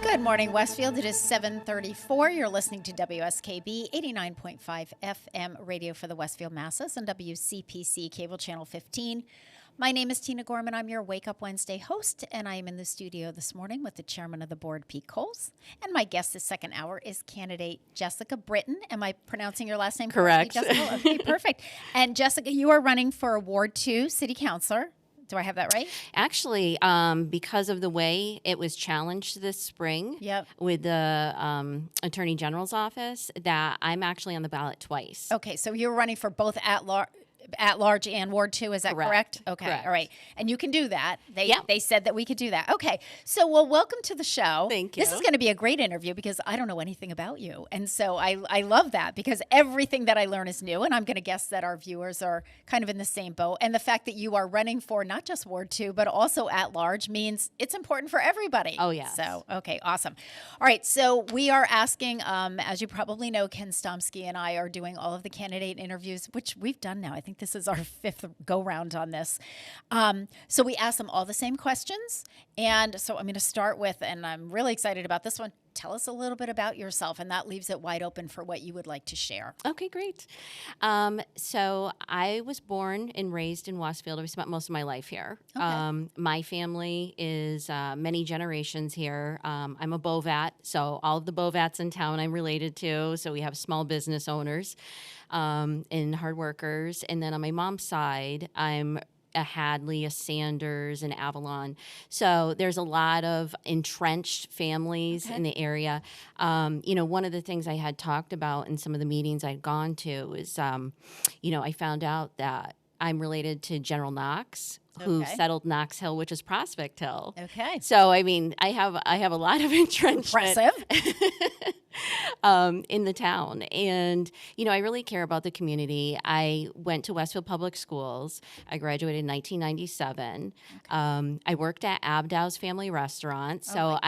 Good morning, Westfield. It is 7:34. You're listening to WSKB 89.5 FM radio for the Westfield Masses and WCPC Cable Channel 15. My name is Tina Gorman. I'm your Wake Up Wednesday host, and I am in the studio this morning with the chairman of the board, Pete Coles. And my guest this second hour is candidate Jessica Britton. Am I pronouncing your last name correct? Jessica? Okay, perfect. And Jessica, you are running for Ward 2 City Councilor. Do I have that right? Actually, because of the way it was challenged this spring with the Attorney General's office, that I'm actually on the ballot twice. Okay, so you're running for both at large and Ward 2, is that correct? Okay, correct. All right. And you can do that. They said that we could do that. Okay, so welcome to the show. Thank you. This is going to be a great interview because I don't know anything about you. And so I love that because everything that I learn is new, and I'm going to guess that our viewers are kind of in the same boat. And the fact that you are running for not just Ward 2, but also at large means it's important for everybody. Oh, yeah. So, okay, awesome. All right, so we are asking, as you probably know, Ken Stomsky and I are doing all of the candidate interviews, which we've done now. I think this is our fifth go-round on this. So we ask them all the same questions. And so I'm going to start with, and I'm really excited about this one, tell us a little bit about yourself, and that leaves it wide open for what you would like to share. Okay, great. So I was born and raised in Westfield. I've spent most of my life here. Okay. My family is many generations here. I'm a Bovat, so all of the Bovats in town I'm related to. So we have small business owners and hard workers. And then on my mom's side, I'm a Hadley, a Sanders, an Avalon. So there's a lot of entrenched families in the area. One of the things I had talked about in some of the meetings I'd gone to is, I found out that I'm related to General Knox, who settled Knox Hill, which is Prospect Hill. Okay. So, I mean, I have a lot of entrenchment. Impressive. In the town. And, I really care about the community. I went to Westfield Public Schools. I graduated in 1997. Okay. I worked at Abdow's Family Restaurant. So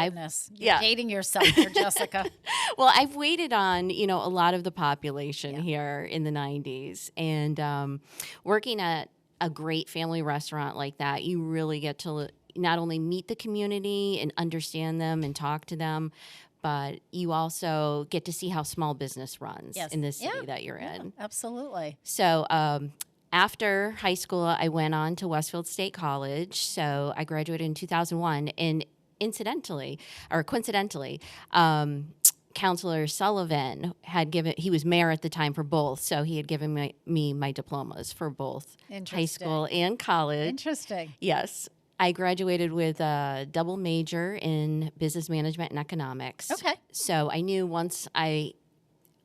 You're dating yourself here, Jessica. Well, I've waited on, a lot of the population here in the 90s. And working at a great family restaurant like that, you really get to not only meet the community and understand them and talk to them, but you also get to see how small business runs in the city that you're in. Absolutely. So after high school, I went on to Westfield State College. So I graduated in 2001. And coincidentally, Counselor Sullivan he was mayor at the time for both, so he had given me my diplomas for both high school and college. Interesting. Yes. I graduated with a double major in business management and economics. Okay. So I knew once I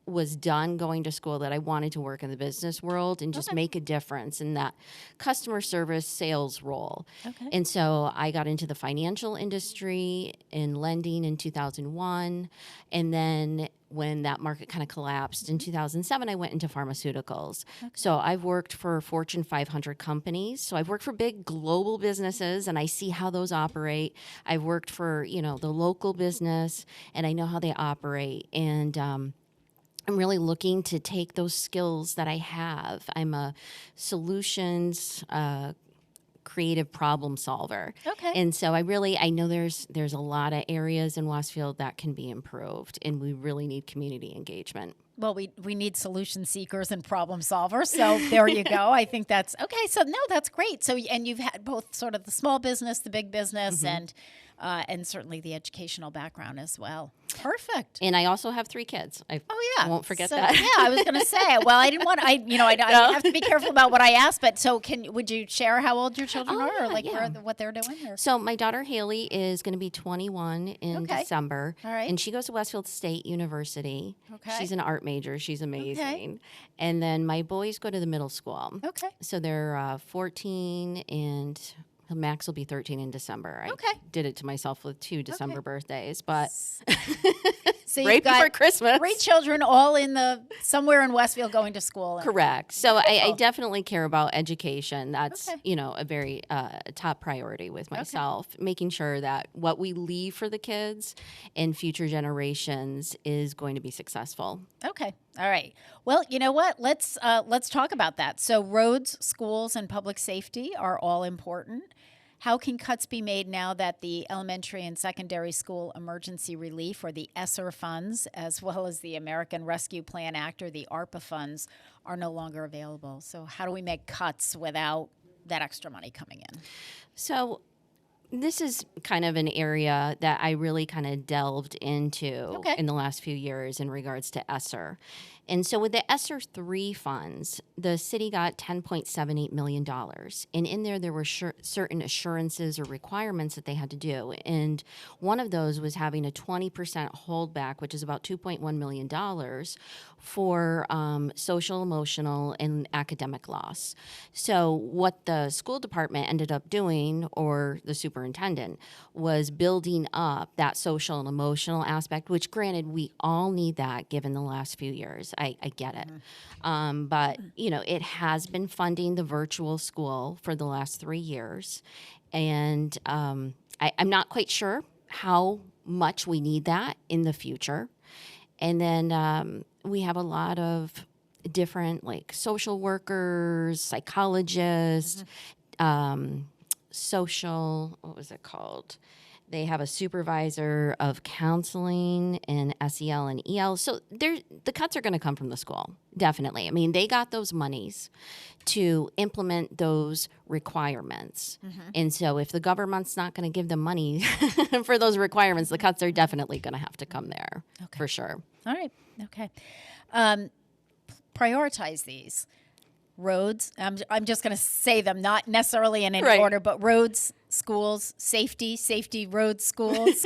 was done going to school that I wanted to work in the business world and just make a difference in that customer service sales role. Okay. And so I got into the financial industry in lending in 2001. And then when that market kind of collapsed in 2007, I went into pharmaceuticals. Okay. So I've worked for Fortune 500 companies. So I've worked for big global businesses, and I see how those operate. I've worked for, the local business, and I know how they operate. And I'm really looking to take those skills that I have. I'm a solutions creative problem solver. Okay. And so I know there's a lot of areas in Westfield that can be improved, and we really need community engagement. Well, we need solution seekers and problem solvers. So there you go. I think that's okay. So no, that's great. So, and you've had both sort of the small business, the big business, and certainly the educational background as well. Perfect. And I also have 3 kids. I won't forget that. Yeah, I was going to say. Well, I didn't want. I have to be careful about what I ask. But so, would you share how old your children are, or what they're doing? Or? So my daughter Haley is going to be 21 in December. All right. And she goes to Westfield State University. Okay. She's an art major. She's amazing. Okay. And then my boys go to the middle school. Okay. So they're 14 and Max will be 13 in December. I did it to myself with 2 December birthdays, but so right before Christmas. 3 children all somewhere in Westfield going to school. Correct. So I definitely care about education. That's, a very top priority with myself, making sure that what we leave for the kids and future generations is going to be successful. Okay. All right. Well, you know what? Let's talk about that. So roads, schools, and public safety are all important. How can cuts be made now that the Elementary and Secondary School Emergency Relief, or the ESSER funds, as well as the American Rescue Plan Act, or the ARPA funds, are no longer available? So how do we make cuts without that extra money coming in? So this is kind of an area that I really kind of delved into in the last few years in regards to ESSER. And so with the ESSER 3 funds, the city got $10.78 million. And in there were certain assurances or requirements that they had to do. And one of those was having a 20% holdback, which is about $2.1 million for social, emotional, and academic loss. So what the school department ended up doing, or the superintendent, was building up that social and emotional aspect, which granted, we all need that given the last few years. I get it. But, it has been funding the virtual school for the last 3 years. And I'm not quite sure how much we need that in the future. And then we have a lot of different, like, social workers, psychologists, social, what was it called? They have a supervisor of counseling and SEL and EL. So the cuts are going to come from the school, definitely. I mean, they got those monies to implement those requirements. And so if the government's not going to give them money for those requirements, the cuts are definitely going to have to come there for sure. All right. Okay. Prioritize these. Roads, I'm just going to say them, not necessarily in any order, but roads, schools, safety, roads, schools,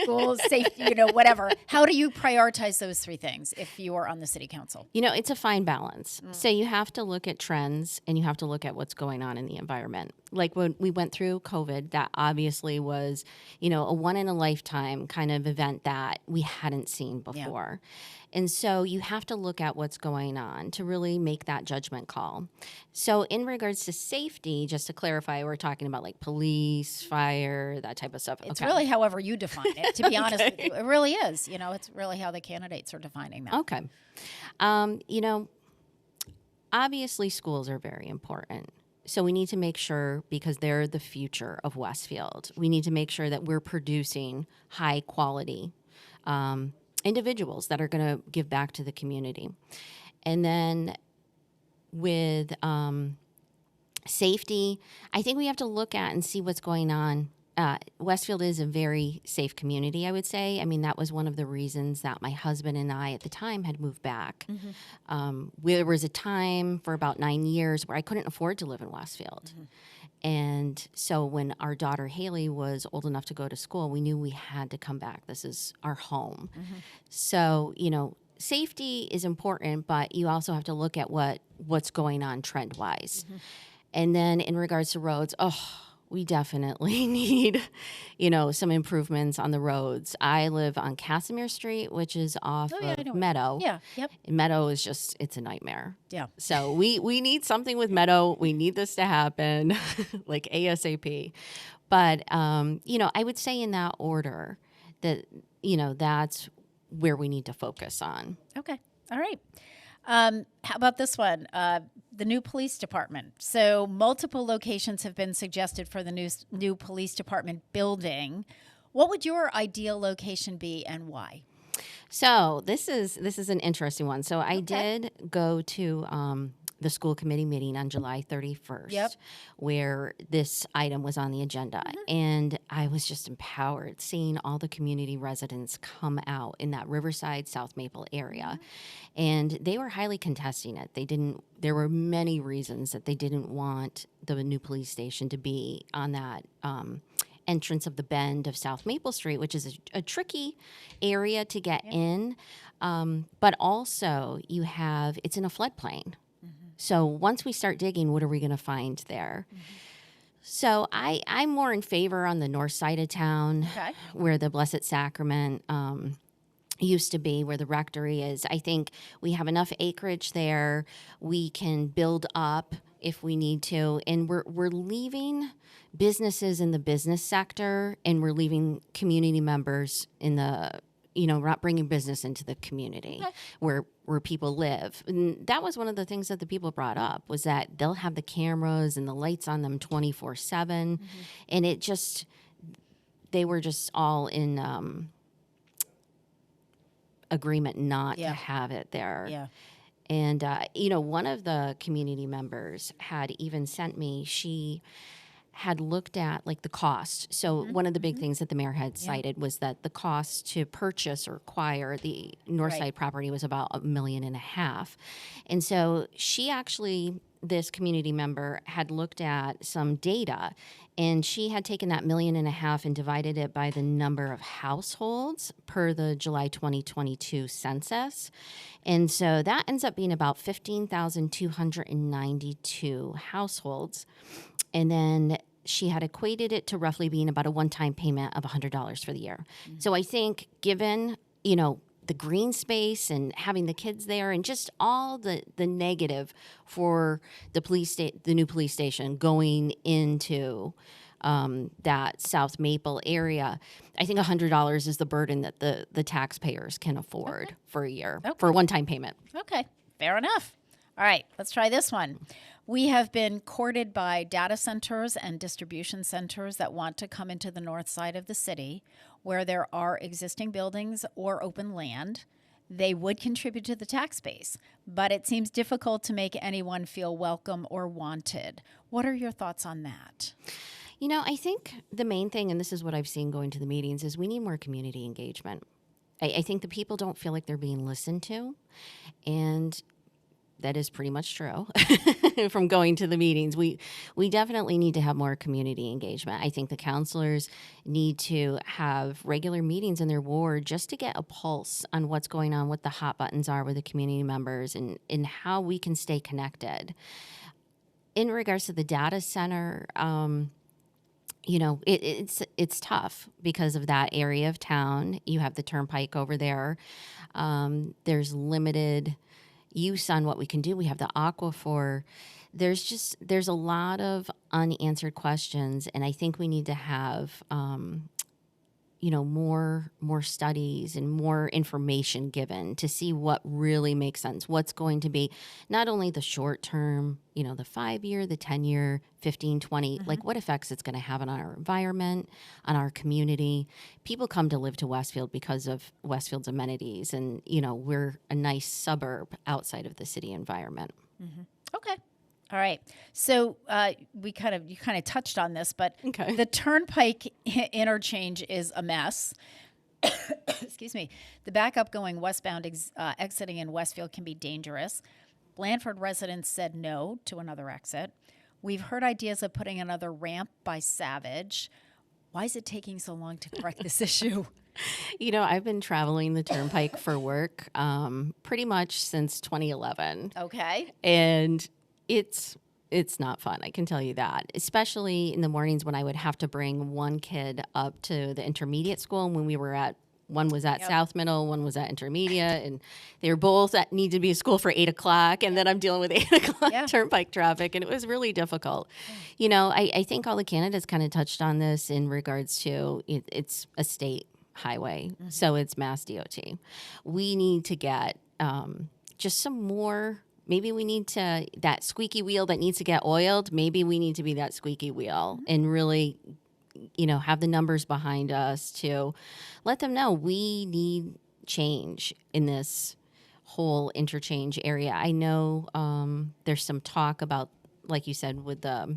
safety, whatever. How do you prioritize those three things if you are on the city council? It's a fine balance. So you have to look at trends and you have to look at what's going on in the environment. Like when we went through COVID, that obviously was, a one-in-a-lifetime kind of event that we hadn't seen before. Yeah. And so you have to look at what's going on to really make that judgment call. So in regards to safety, just to clarify, we're talking about like police, fire, that type of stuff. It's really however you define it, to be honest with you. It really is. It's really how the candidates are defining that. Okay. Obviously schools are very important. So we need to make sure, because they're the future of Westfield, we need to make sure that we're producing high quality individuals that are going to give back to the community. And then with safety, I think we have to look at and see what's going on. Westfield is a very safe community, I would say. I mean, that was one of the reasons that my husband and I at the time had moved back. There was a time for about 9 years where I couldn't afford to live in Westfield. And so when our daughter Haley was old enough to go to school, we knew we had to come back. This is our home. So, safety is important, but you also have to look at what's going on trend-wise. And then in regards to roads, we definitely need, some improvements on the roads. I live on Casimir Street, which is off of Meadow. Yeah, yep. Meadow is it's a nightmare. Yeah. So we need something with Meadow. We need this to happen, like ASAP. But, I would say in that order that, that's where we need to focus on. Okay. All right. How about this one? The new police department. So multiple locations have been suggested for the new police department building. What would your ideal location be and why? So this is an interesting one. So I did go to the school committee meeting on July 31st, where this item was on the agenda. And I was just empowered seeing all the community residents come out in that Riverside, South Maple area. And they were highly contesting it. There were many reasons that they didn't want the new police station to be on that entrance of the bend of South Maple Street, which is a tricky area to get in. But also it's in a floodplain. So once we start digging, what are we going to find there? So I'm more in favor on the north side of town, where the Blessed Sacrament used to be, where the rectory is. I think we have enough acreage there. We can build up if we need to. And we're leaving businesses in the business sector, and we're leaving community members in the we're not bringing business into the community where people live. And that was one of the things that the people brought up, was that they'll have the cameras and the lights on them 24/7. And they were just all in agreement not to have it there. Yeah. And, one of the community members had even sent me, she had looked at like the cost. So one of the big things that the mayor had cited was that the cost to purchase or acquire the Northside property was about $1.5 million. And so this community member had looked at some data, and she had taken that $1.5 million and divided it by the number of households per the July 2022 census. And so that ends up being about 15,292 households. And then she had equated it to roughly being about a one-time payment of $100 for the year. So I think given, the green space and having the kids there and just all the negative for the new police station going into that South Maple area, I think $100 is the burden that the taxpayers can afford for a year for a one-time payment. Okay, fair enough. All right, let's try this one. We have been courted by data centers and distribution centers that want to come into the north side of the city where there are existing buildings or open land. They would contribute to the tax base, but it seems difficult to make anyone feel welcome or wanted. What are your thoughts on that? I think the main thing, and this is what I've seen going to the meetings, is we need more community engagement. I think the people don't feel like they're being listened to, and that is pretty much true from going to the meetings. We definitely need to have more community engagement. I think the counselors need to have regular meetings in their ward just to get a pulse on what's going on, what the hot buttons are with the community members, and how we can stay connected. In regards to the data center, it's tough because of that area of town. You have the turnpike over there. There's limited use on what we can do. We have the aquifer. There's a lot of unanswered questions, and I think we need to have more studies and more information given to see what really makes sense. What's going to be not only the short term, the 5-year, the 10-year, 15, 20, like what effects it's going to have on our environment, on our community. People come to live to Westfield because of Westfield's amenities, and we're a nice suburb outside of the city environment. Okay. All right. So you kind of touched on this, but the Turnpike interchange is a mess. Excuse me. The backup going westbound exiting in Westfield can be dangerous. Blandford residents said no to another exit. We've heard ideas of putting another ramp by Savage. Why is it taking so long to correct this issue? I've been traveling the Turnpike for work pretty much since 2011. Okay. And it's not fun, I can tell you that, especially in the mornings when I would have to bring one kid up to the intermediate school. And when one was at South Middle, one was at intermediate, and they were both need to be at school for 8 o'clock. And then I'm dealing with 8 o'clock Turnpike traffic, and it was really difficult. I think all the candidates kind of touched on this in regards to it's a state highway, so it's Mass DOT. We need to get just some more. Maybe we need that squeaky wheel that needs to get oiled. Maybe we need to be that squeaky wheel and really, have the numbers behind us to let them know we need change in this whole interchange area. I know there's some talk about, like you said, with the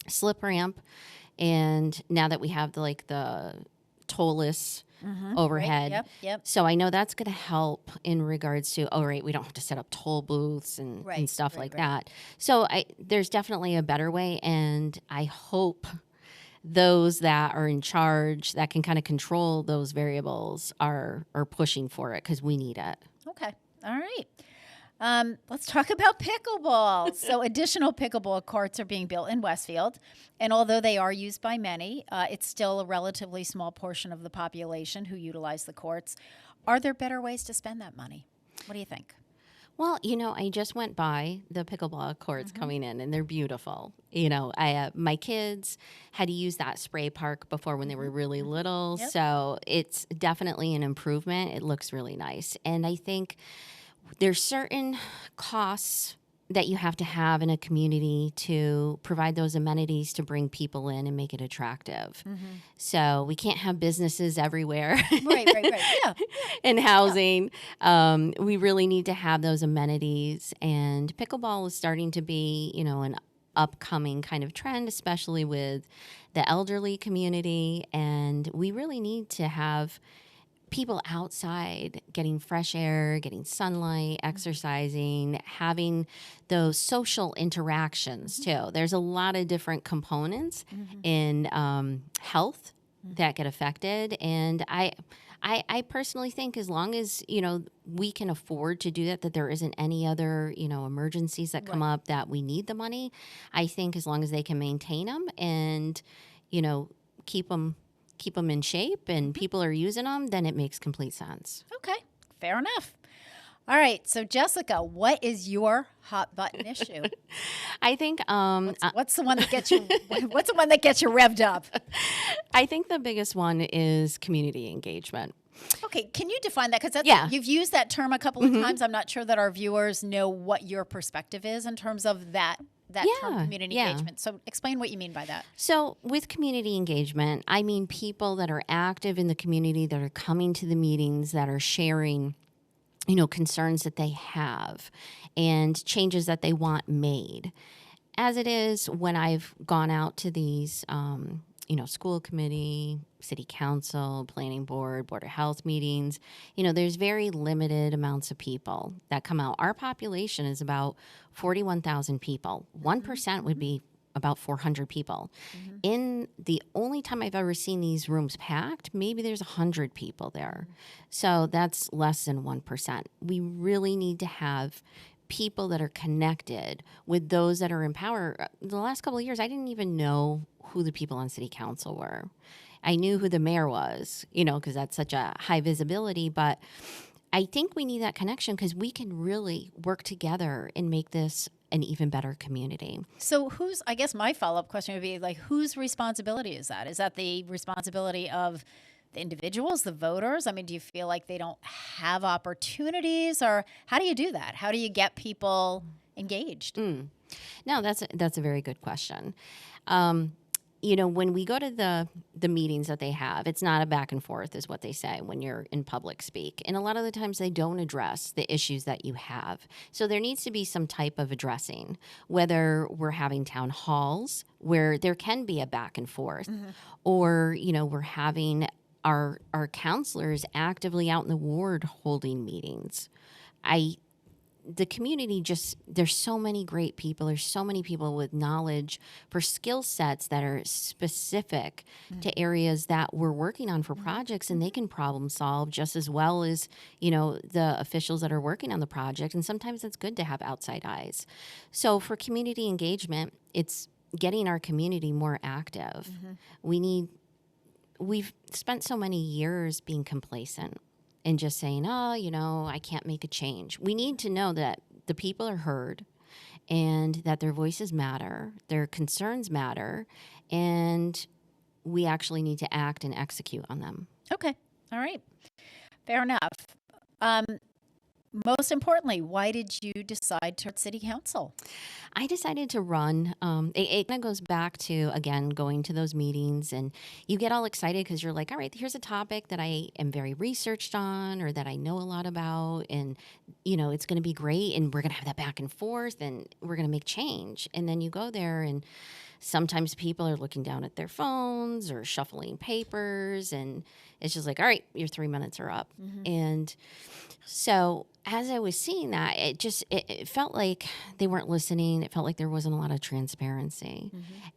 slip ramp, and now that we have the tollless overhead. Right. Yep. So I know that's going to help in regards to, we don't have to set up toll booths and stuff like that. So there's definitely a better way, and I hope those that are in charge that can kind of control those variables are pushing for it, because we need it. Okay. All right. Let's talk about pickleball. So additional pickleball courts are being built in Westfield, and although they are used by many, it's still a relatively small portion of the population who utilize the courts. Are there better ways to spend that money? What do you think? Well, I just went by the pickleball courts coming in, and they're beautiful. My kids had to use that spray park before when they were really little, Yep. so it's definitely an improvement. It looks really nice, and I think there's certain costs that you have to have in a community to provide those amenities to bring people in and make it attractive. So we can't have businesses everywhere. Right. Yeah. In housing. We really need to have those amenities. And pickleball is starting to be, an upcoming kind of trend, especially with the elderly community. And we really need to have people outside getting fresh air, getting sunlight, exercising, having those social interactions too. There's a lot of different components in health that get affected. And I personally think as long as, we can afford to do that, that there isn't any other, emergencies that come up that we need the money. I think as long as they can maintain them and, keep them in shape and people are using them, then it makes complete sense. Okay. Fair enough. All right. So, Jessica, what is your hot button issue? I think What's the one that gets you? What's the one that gets you revved up? I think the biggest one is community engagement. Okay, can you define that? Because you've used that term a couple of times. I'm not sure that our viewers know what your perspective is in terms of that term, community engagement. So explain what you mean by that. So with community engagement, I mean people that are active in the community, that are coming to the meetings, that are sharing, concerns that they have and changes that they want made. As it is when I've gone out to these, school committee, city council, planning board, board of health meetings, there's very limited amounts of people that come out. Our population is about 41,000 people. 1% would be about 400 people. In the only time I've ever seen these rooms packed, maybe there's 100 people there. So that's less than 1%. We really need to have people that are connected with those that are in power. The last couple of years, I didn't even know who the people on city council were. I knew who the mayor was, because that's such a high visibility. But I think we need that connection because we can really work together and make this an even better community. So I guess my follow-up question would be like, whose responsibility is that? Is that the responsibility of the individuals, the voters? I mean, do you feel like they don't have opportunities, or how do you do that? How do you get people engaged? No, that's a very good question. When we go to the meetings that they have, it's not a back and forth is what they say when you're in public speak. And a lot of the times they don't address the issues that you have. So there needs to be some type of addressing, whether we're having town halls where there can be a back and forth, or, we're having our counselors actively out in the ward holding meetings. The community there's so many great people. There's so many people with knowledge for skill sets that are specific to areas that we're working on for projects, and they can problem solve just as well as, the officials that are working on the project. And sometimes it's good to have outside eyes. So for community engagement, it's getting our community more active. We've spent so many years being complacent and just saying, I can't make a change. We need to know that the people are heard and that their voices matter, their concerns matter, and we actually need to act and execute on them. Okay. All right. Fair enough. Most importantly, why did you decide to run city council? I decided to run. It kind of goes back to, again, going to those meetings, and you get all excited because you're like, all right, here's a topic that I am very researched on or that I know a lot about, and, it's going to be great, and we're going to have that back and forth, and we're going to make change. And then you go there, and sometimes people are looking down at their phones or shuffling papers, and it's just like, all right, your 3 minutes are up. And so as I was seeing that, it felt like they weren't listening. It felt like there wasn't a lot of transparency.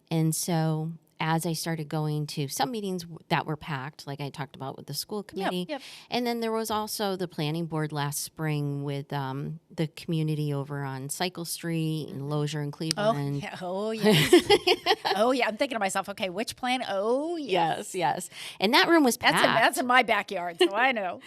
And so as I started going to some meetings that were packed, like I talked about with the school committee, and then there was also the planning board last spring with the the community over on Cycle Street and Lozier and Cleveland. Oh, yes. Oh, yeah. I'm thinking to myself, okay, which plan? Oh, yes. Yes. And that room was packed. That's in my backyard, so I know.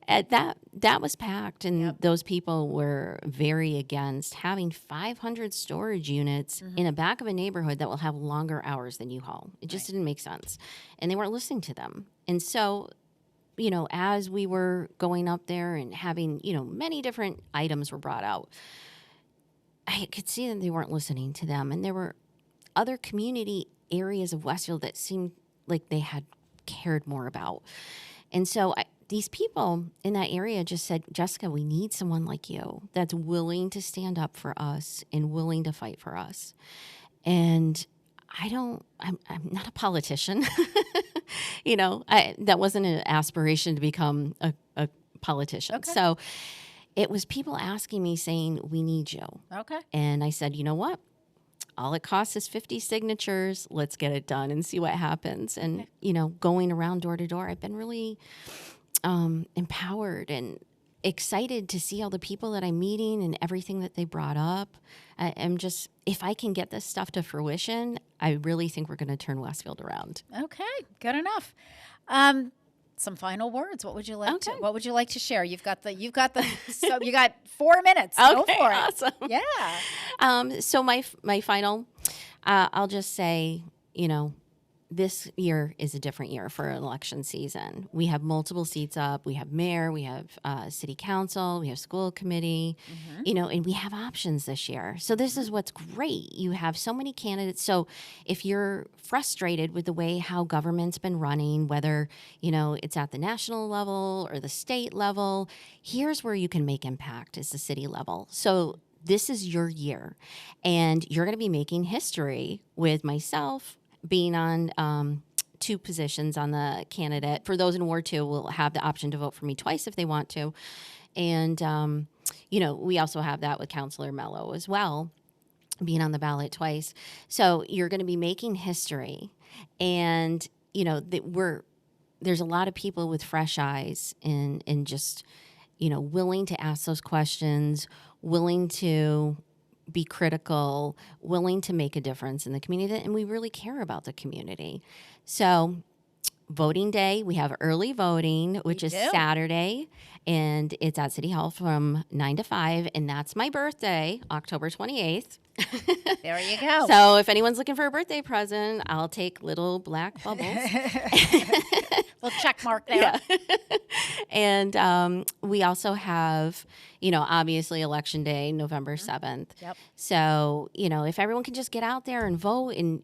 That was packed, and those people were very against having 500 storage units in the back of a neighborhood that will have longer hours than U-Haul. It just didn't make sense, and they weren't listening to them. And so, as we were going up there and having, many different items were brought out, I could see that they weren't listening to them, and there were other community areas of Westfield that seemed like they had cared more about. And so these people in that area just said, Jessica, we need someone like you that's willing to stand up for us and willing to fight for us. And I'm not a politician. That wasn't an aspiration to become a politician. Okay. So it was people asking me saying, we need you. Okay. And I said, you know what? All it costs is 50 signatures. Let's get it done and see what happens. And, going around door to door, I've been really empowered and excited to see all the people that I'm meeting and everything that they brought up. I'm just, if I can get this stuff to fruition, I really think we're going to turn Westfield around. Okay, good enough. Some final words. What would you like to share? You've got so you got 4 minutes. Okay, go for it. Awesome. Yeah. So my final, I'll just say, this year is a different year for election season. We have multiple seats up. We have mayor, we have city council, we have school committee, and we have options this year. So this is what's great. You have so many candidates. So if you're frustrated with the way how government's been running, whether, it's at the national level or the state level, here's where you can make impact is the city level. So this is your year, and you're going to be making history with myself, being on 2 positions on the candidate. For those in Ward 2 will have the option to vote for me twice if they want to. And, we also have that with Councilor Mello as well, being on the ballot twice. So you're going to be making history. And, there's a lot of people with fresh eyes and just, willing to ask those questions, willing to be critical, willing to make a difference in the community, and we really care about the community. So voting day, we have early voting, which is Saturday, and it's at City Hall from 9 to 5, and that's my birthday, October 28th. There you go. So if anyone's looking for a birthday present, I'll take little black bubbles. Little check mark there. Yeah. And we also have, obviously Election Day, November 7th. Yep. So, if everyone can just get out there and vote, and,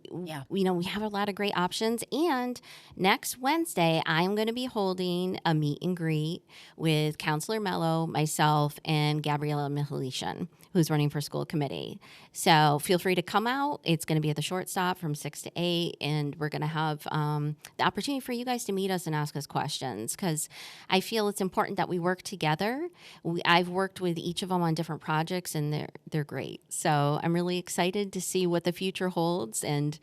we have a lot of great options. And next Wednesday, I'm going to be holding a meet and greet with Councilor Mello, myself, and Gabriella Michalishan, who's running for school committee. So feel free to come out. It's going to be at the Short Stop from 6 to 8, and we're going to have the opportunity for you guys to meet us and ask us questions, because I feel it's important that we work together. I've worked with each of them on different projects, and they're great. So I'm really excited to see what the future holds, and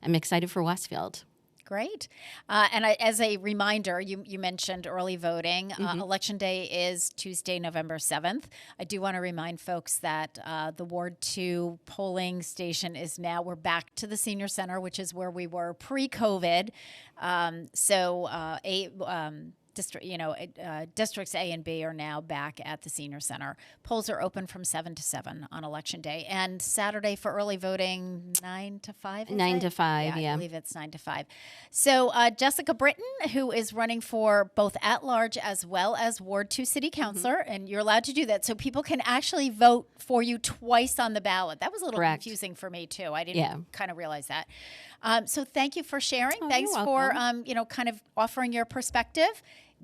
I'm excited for Westfield. Great. And as a reminder, you mentioned early voting. Election Day is Tuesday, November 7th. I do want to remind folks that the Ward 2 polling station is now, we're back to the Senior Center, which is where we were pre-COVID. Districts A and B are now back at the Senior Center. Polls are open from 7 to 7 on Election Day. And Saturday for early voting, 9 to 5? 9 to 5, I believe it's 9 to 5. So Jessica Britton, who is running for both at-large as well as Ward 2 City Councilor, and you're allowed to do that. So people can actually vote for you twice on the ballot. That was a little confusing for me, too. I didn't kind of realize that. So thank you for sharing. Thanks for, kind of offering your perspective.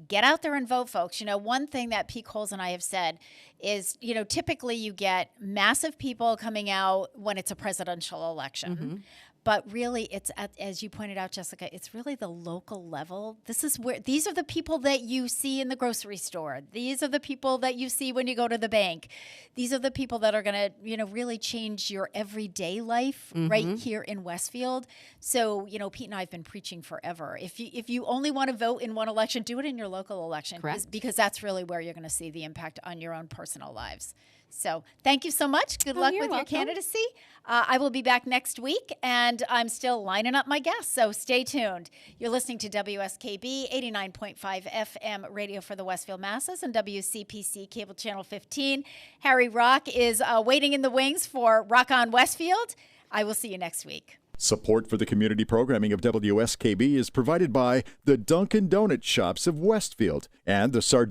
Get out there and vote, folks. One thing that Pete Coles and I have said is, typically you get massive people coming out when it's a presidential election. But really, it's as you pointed out, Jessica, it's really the local level. These are the people that you see in the grocery store. These are the people that you see when you go to the bank. These are the people that are going to, really change your everyday life right here in Westfield. So, Pete and I have been preaching forever. If you only want to vote in one election, do it in your local election. Correct. Because that's really where you're going to see the impact on your own personal lives. So thank you so much. Good luck you're with your welcome. candidacy. I will be back next week, and I'm still lining up my guests, so stay tuned. You're listening to WSKB 89.5 FM radio for the Westfield Masses and WCPC Cable Channel 15. Harry Rock is waiting in the wings for Rock on Westfield. I will see you next week. Support for the community programming of WSKB is provided by the Dunkin' Donut Shops of Westfield and the Sardine